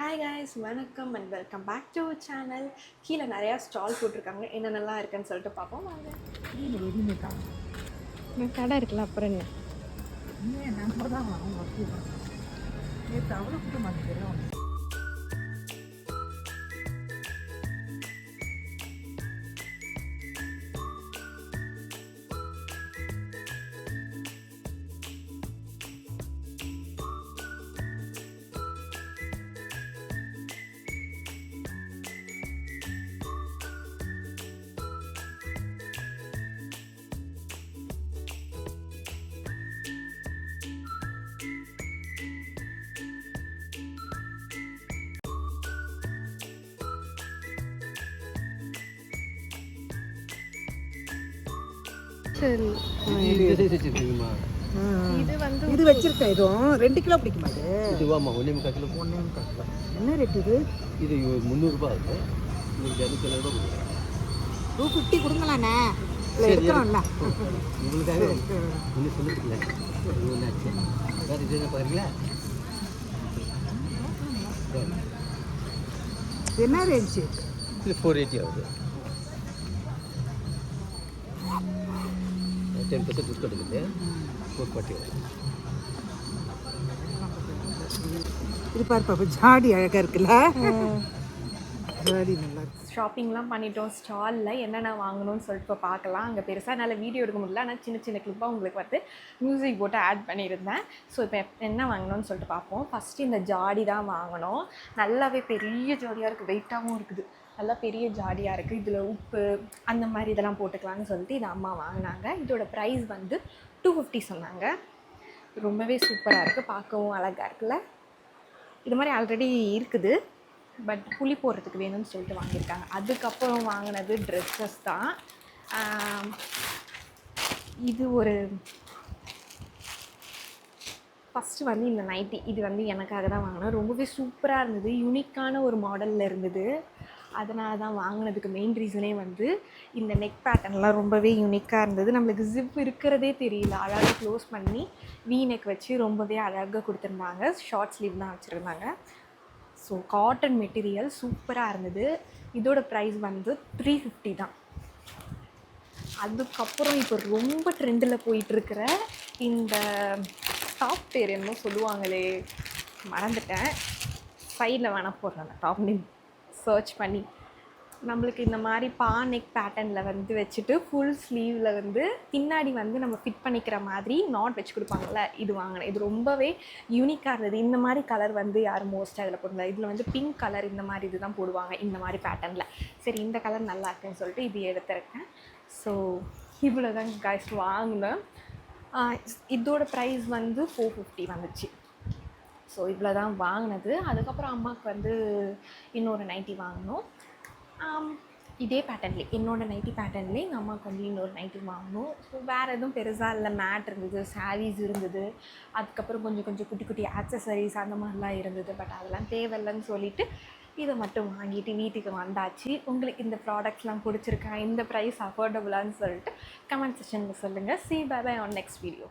Hi guys, வணக்கம் and welcome back to channel. கீழே நிறையா ஸ்டால் போட்டிருக்காங்க. என்னென்னலாம் இருக்குன்னு சொல்லிட்டு பார்ப்போம் வாங்க. கடை இருக்குல்ல, அப்புறம் என்ன நம்ம தான் நேற்று அவ்வளோ கூட்ட மாட்டேங்கிறோம். இது வச்சிருக்கேன். இதுவும் 2 கிலோ பிடிக்குமா? இது இதுவாமா 1.25 கிலோ. 1.25 கிலோ. என்ன ரேட் இது? இது 300 ரூபாய் ஆகுது. உங்களுக்கு 250 ரூபாய் கொடுக்குறேன். 250 கொடுங்களாண்ணே. இல்லை எடுக்கிறோம்ல உங்களுக்காக ஒன்று சொல்லிட்டுல ஒன்றாச்சு. வேறு இது என்ன பாருங்களா? என்ன ரேஞ்சு? இது 480 ஆகுது. 10% டிஸ்கவுண்ட் இருக்குது. 440 ஆகுது. இது பாரு, ஜாடி அழகாக இருக்குல்ல. ஜாடி நல்லா இருக்கு. ஷாப்பிங்லாம் பண்ணிட்டோம். ஸ்டாலில் என்னென்ன வாங்கணும்னு சொல்லிட்டு இப்போ பார்க்கலாம். அங்கே பெருசாக என்னால் வீடியோ எடுக்க முடியல, ஆனால் சின்ன சின்ன கிளிப்பாக உங்களுக்கு வந்து மியூசிக் போட்டு ஆட் பண்ணியிருந்தேன். ஸோ இப்போ என்ன வாங்கணும்னு சொல்லிட்டு பார்ப்போம். ஃபஸ்ட்டு இந்த ஜாடி தான் வாங்கணும். நல்லாவே பெரிய ஜாடியாக இருக்குது, வெயிட்டாகவும் இருக்குது, நல்லா பெரிய ஜாடியாக இருக்குது. இதில் உப்பு அந்த மாதிரி இதெல்லாம் போட்டுக்கலான்னு சொல்லிட்டு இதை அம்மா வாங்கினாங்க. இதோட ப்ரைஸ் வந்து 250 சொன்னாங்க. ரொம்பவே சூப்பராக இருக்குது, பார்க்கவும் அழகாக இருக்குல்ல. இது மாதிரி ஆல்ரெடி இருக்குது, பட் புளி போடுறதுக்கு வேணும்னு சொல்லிட்டு வாங்கியிருக்காங்க. அதுக்கப்புறம் வாங்கினது ட்ரெஸ்ஸஸ் தான். இது ஒரு ஃபஸ்ட்டு வந்து இந்த நைட்டி, இது வந்து எனக்காக தான் வாங்கினேன். ரொம்பவே சூப்பராக இருந்தது, யூனிக்கான ஒரு மாடலில் இருந்தது. அதனால தான் வாங்கினதுக்கு மெயின் ரீசனே வந்து இந்த நெக் பேட்டர்ன்லாம் ரொம்பவே யூனிக்காக இருந்தது. நம்மளுக்கு ஜிப் இருக்கிறதே தெரியல, அழகாக க்ளோஸ் பண்ணி வீ நெக் வச்சு ரொம்பவே அழகாக கொடுத்துருந்தாங்க. ஷார்ட் ஸ்லீவ் தான் வச்சுருந்தாங்க. ஸோ காட்டன் மெட்டீரியல் சூப்பராக இருந்தது. இதோட ப்ரைஸ் வந்து 350 தான். அதுக்கப்புறம் இப்போ ரொம்ப ட்ரெண்டில் போயிட்டுருக்கிற இந்த டாப் பேர் என்னமோ சொல்லுவாங்களே, மறந்துட்டேன். சைடில் வேணால் போடுறேன் டாப் நேம் சர்ச் பண்ணி. நம்மளுக்கு இந்த மாதிரி நெக் பேட்டர்னில் வந்து வச்சுட்டு ஃபுல் ஸ்லீவில் வந்து பின்னாடி வந்து நம்ம ஃபிட் பண்ணிக்கிற மாதிரி நாட் வச்சு கொடுப்பாங்கள்ல, இது வாங்கினேன். இது ரொம்பவே யூனிக்காக இருந்தது. இந்த மாதிரி கலர் வந்து யாரும் மோஸ்ட்டாக இதில் போடுறாங்க. இதில் வந்து பிங்க் கலர் இந்த மாதிரி இது தான் போடுவாங்க, இந்த மாதிரி பேட்டர்னில். சரி, இந்த கலர் நல்லா இருக்குன்னு சொல்லிட்டு இது எடுத்துருக்கேன். ஸோ இவ்வளோ தான் காய்ஸ் வாங்கினேன். இதோட ப்ரைஸ் வந்து 450 வந்துச்சு. ஸோ இவ்வளோ தான் வாங்கினது. அதுக்கப்புறம் அம்மாவுக்கு வந்து இன்னொரு நைட்டி வாங்கினோம். இதே பேட்டர்ன்லேயே, என்னோடய நைட்டி பேட்டர்ன்லேயே எங்கள் அம்மாவுக்கு வந்து இன்னொரு நைட்டி வாங்கணும். ஸோ வேறு எதுவும் பெருசாக இல்லை. மேட் இருந்தது, சாரீஸ் இருந்தது, அதுக்கப்புறம் கொஞ்சம் கொஞ்சம் குட்டி குட்டி ஆக்சசரிஸ் அந்த மாதிரிலாம் இருந்தது. பட் அதெல்லாம் தேவையில்லைன்னு சொல்லிவிட்டு இதை மட்டும் வாங்கிட்டு வீட்டுக்கு வந்தாச்சு. உங்களுக்கு இந்த ப்ராடக்ட்ஸ்லாம் பிடிச்சிருக்கா, இந்த ப்ரைஸ் அஃபோர்டபுளான்னு சொல்லிட்டு கமெண்ட் செக்ஷனில் சொல்லுங்கள். See bye bye on next video.